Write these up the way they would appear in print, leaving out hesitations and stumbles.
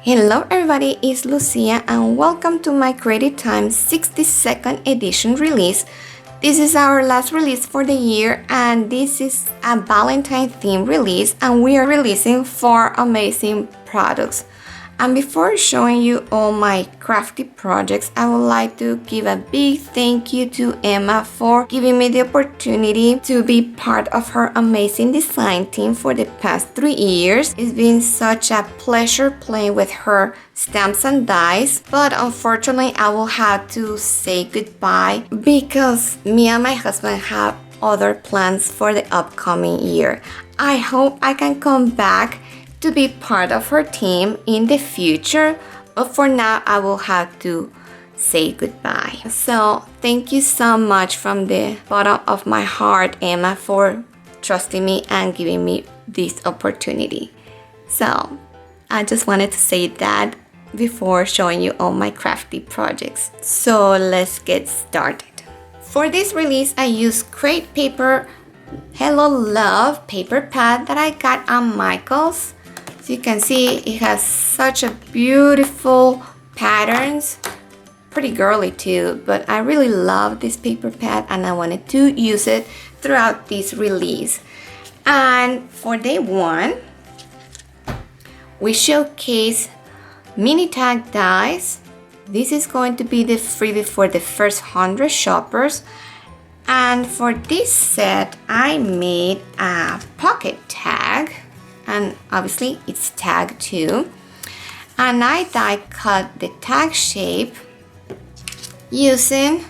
Hello everybody, it's Lucia and welcome to my Creative Time 62nd edition release. This is our last release for the year and this is a Valentine theme release and we are releasing 4 amazing products. And before showing you all my crafty projects, I would like to give a big thank you to Emma for giving me the opportunity to be part of her amazing design team for the past 3 years. It's been such a pleasure playing with her stamps and dies, but unfortunately I will have to say goodbye because me and my husband have other plans for the upcoming year. I hope I can come back to be part of her team in the future, but for now I will have to say goodbye. So thank you so much from the bottom of my heart, Emma, for trusting me and giving me this opportunity. So I just wanted to say that before showing you all my crafty projects. So let's get started. For this release I used crepe paper Hello Love paper pad that I got on Michael's. As you can see, it has such a beautiful patterns, pretty girly too, but I really love this paper pad and I wanted to use it throughout this release. And for day 1, we showcase mini tag dies. This is going to be the freebie for the first 100 shoppers. And for this set, I made a pocket tag. And obviously it's tag too, and I die cut the tag shape using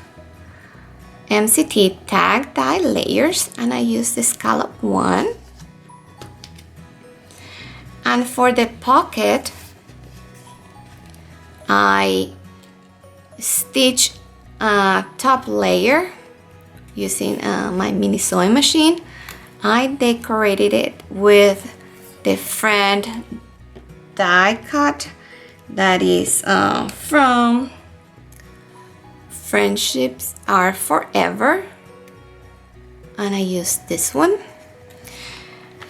MCT tag die layers, and I use the scallop one. And for the pocket I stitch a top layer using my mini sewing machine. I decorated it with the friend die cut that is from Friendships Are Forever, and I used this one.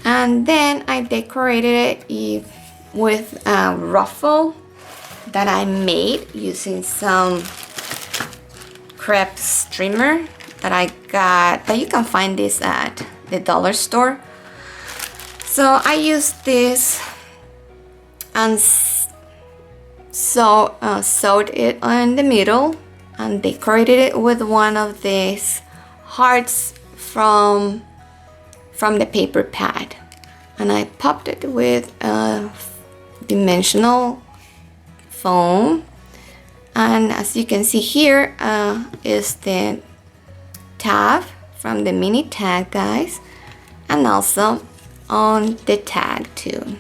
And then I decorated it with a ruffle that I made using some crepe streamer that I got, but you can find this at the dollar store. So I used this and sewed it in the middle and decorated it with one of these hearts from the paper pad, and I popped it with a dimensional foam. And as you can see here is the tab from the mini tag guys, and also on the tag too.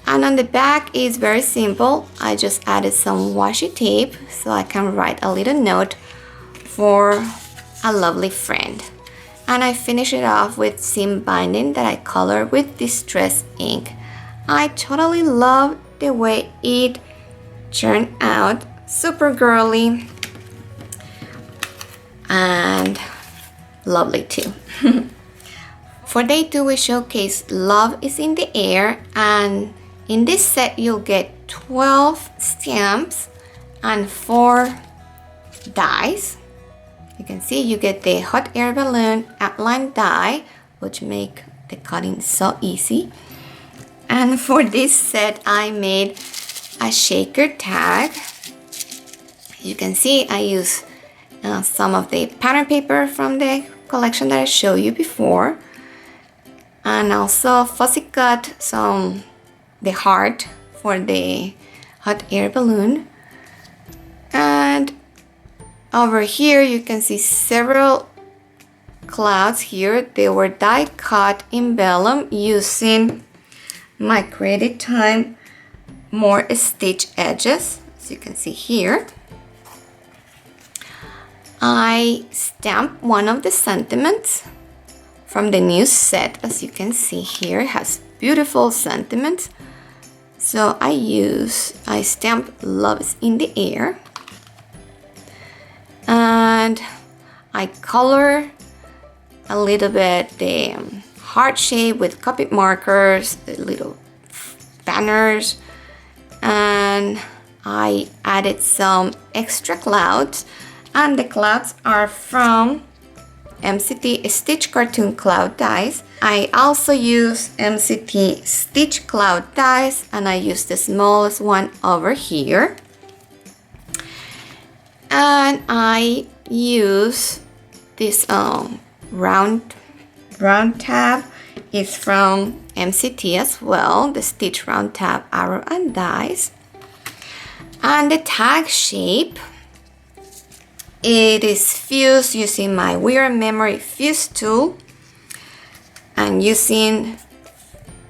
And on the back is very simple. I just added some washi tape so I can write a little note for a lovely friend. And I finish it off with seam binding that I colored with distress ink. I totally love the way it turned out. Super girly and lovely too. For day 2 we showcase Love is in the Air, and in this set you'll get 12 stamps and 4 dies. You can see you get the hot air balloon outline die, which make the cutting so easy. And for this set I made a shaker tag. You can see I use some of the pattern paper from the collection that I showed you before, and also fussy cut the heart for the hot air balloon. And over here you can see several clouds here. They were die cut in vellum using my Creative Time more stitch edges, as you can see here. I stamped one of the sentiments from the new set. As you can see here, it has beautiful sentiments. So I stamped Love is in the Air, and I color a little bit the heart shape with Copic markers, the little banners, and I added some extra clouds, and the clouds are from MCT Stitch Cartoon Cloud Dies. I also use MCT Stitch Cloud Dies, and I use the smallest one over here. And I use this round tab. It's from MCT as well, the Stitch Round Tab Arrow and Dies. And the tag shape, it is fused using my Weird Memory Fuse tool and using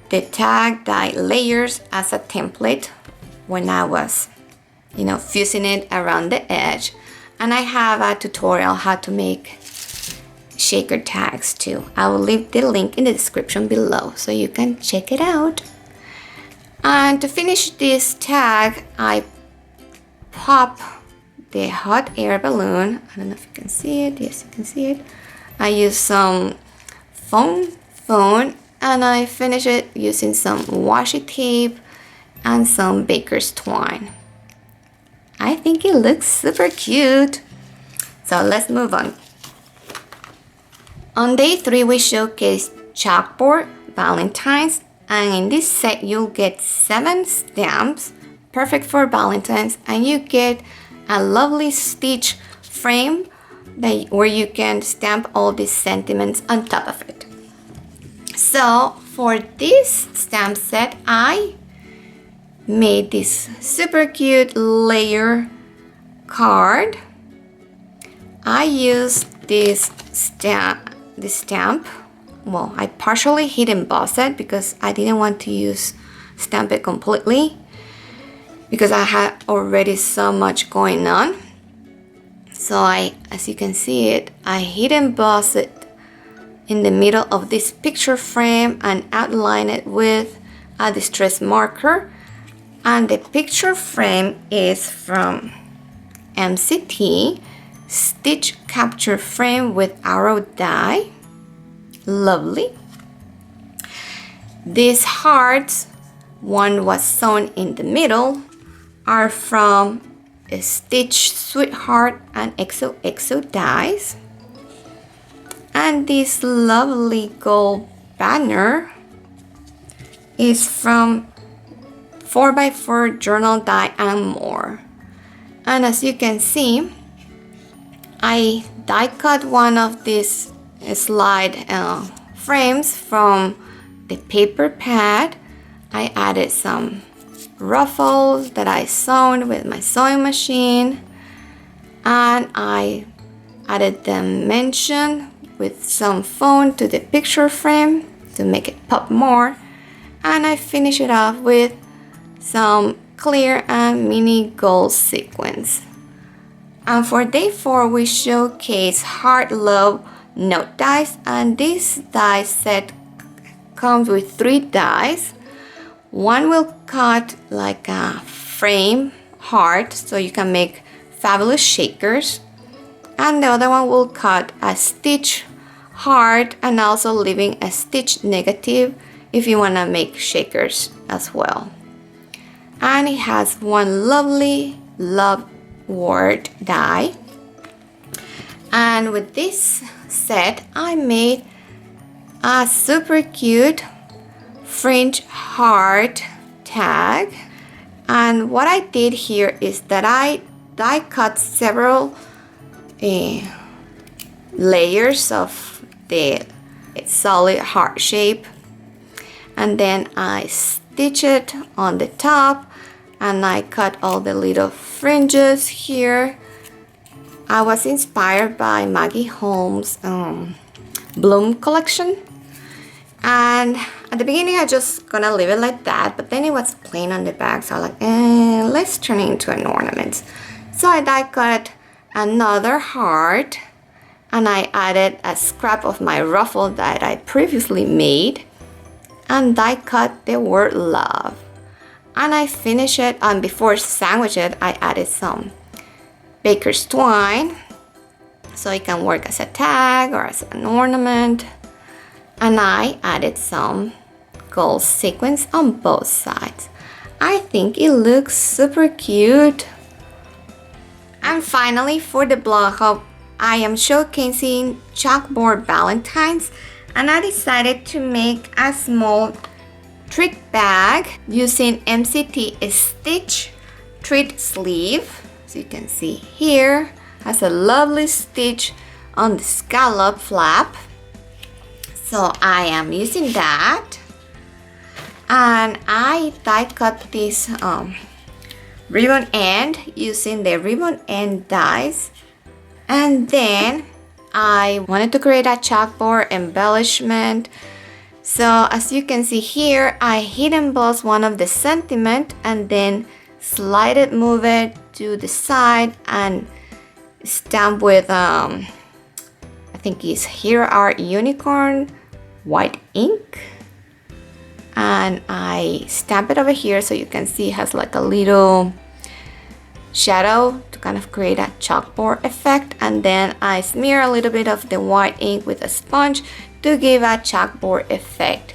the tag die layers as a template when I was, fusing it around the edge. And I have a tutorial how to make shaker tags too. I will leave the link in the description below so you can check it out. And to finish this tag, I pop the hot air balloon. I don't know if you can see it. Yes, you can see it. I use some foam and I finish it using some washi tape and some baker's twine. I think it looks super cute. So let's move on. On day 3, we showcase Chalkboard, Valentine's, and in this set you'll get 7 stamps, perfect for Valentine's, and you get a lovely stitch frame where you can stamp all these sentiments on top of it. So for this stamp set, I made this super cute layer card. I used this stamp. Well, I partially hit embossed it because I didn't want to stamp it completely because I had already so much going on. So as you can see it, I hit emboss it in the middle of this picture frame and outline it with a distress marker. And the picture frame is from MCT Stitch Capture Frame with Arrow Die. Lovely. These hearts, one was sewn in the middle, are from Stitch Sweetheart and XOXO dies. And this lovely gold banner is from 4x4 journal die and more. And as you can see, I die cut one of these slide frames from the paper pad. I added some ruffles that I sewn with my sewing machine, and I added dimension with some foam to the picture frame to make it pop more, and I finish it off with some clear and mini gold sequins. And for day 4, we showcase Heart Love Note dies, and this die set comes with 3 dies. One will cut like a frame heart so you can make fabulous shakers, and the other one will cut a stitch heart and also leaving a stitch negative if you want to make shakers as well. And it has one lovely love word die. And with this set, I made a super cute fringe heart tag. And what I did here is that I die cut several layers of the solid heart shape, and then I stitch it on the top, and I cut all the little fringes here. I was inspired by Maggie Holmes' Bloom collection, and at the beginning I just gonna leave it like that, but then it was plain on the back, so I was like, let's turn it into an ornament. So I die cut another heart, and I added a scrap of my ruffle that I previously made, and die cut the word love. And I finish it, and before sandwich it, I added some baker's twine so it can work as a tag or as an ornament. And I added some gold sequins on both sides. I think it looks super cute. And finally, for the blog hub, I am showcasing Chalkboard Valentines, and I decided to make a small treat bag using MCT stitch treat sleeve. So you can see here has a lovely stitch on the scallop flap. So I am using that, and I die cut this ribbon end using the ribbon end dies. And then I wanted to create a chalkboard embellishment. So as you can see here, I hit emboss one of the sentiment and then slide it, move it to the side and stamp with I think it's Here Are Unicorn white ink, and I stamp it over here so you can see it has like a little shadow to kind of create a chalkboard effect, and then I smear a little bit of the white ink with a sponge to give a chalkboard effect.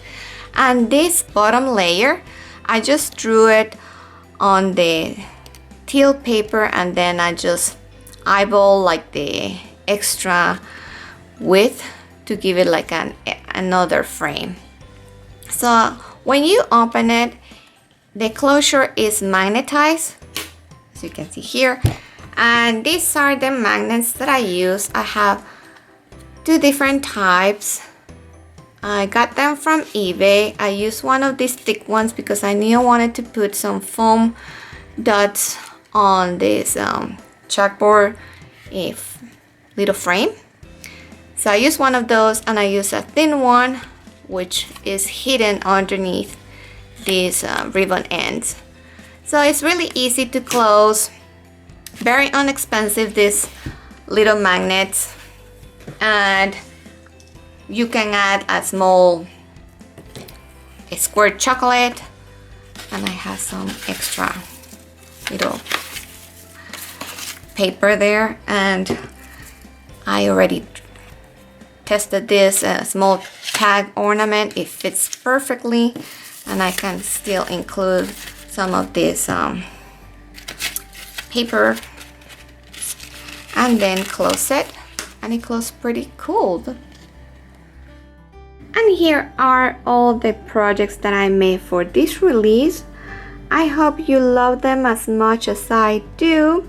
And this bottom layer, I just drew it on the teal paper, and then I just eyeball like the extra width to give it like another frame. So when you open it, the closure is magnetized, as you can see here, and these are the magnets that I use. I have two different types. I got them from eBay. I used one of these thick ones because I knew I wanted to put some foam dots on this chalkboard little frame. So I use one of those, and I use a thin one which is hidden underneath these ribbon ends. So it's really easy to close, very inexpensive, these little magnets, and you can add a small square chocolate, and I have some extra little paper there, and I already tested this small tag ornament. It fits perfectly, and I can still include some of this paper and then close it, and it closes pretty cool. And here are all the projects that I made for this release. I hope you love them as much as I do.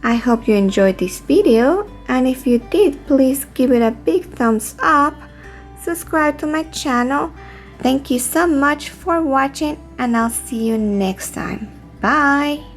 I hope you enjoyed this video, and if you did, please give it a big thumbs up, subscribe to my channel. Thank you so much for watching, and I'll see you next time. Bye!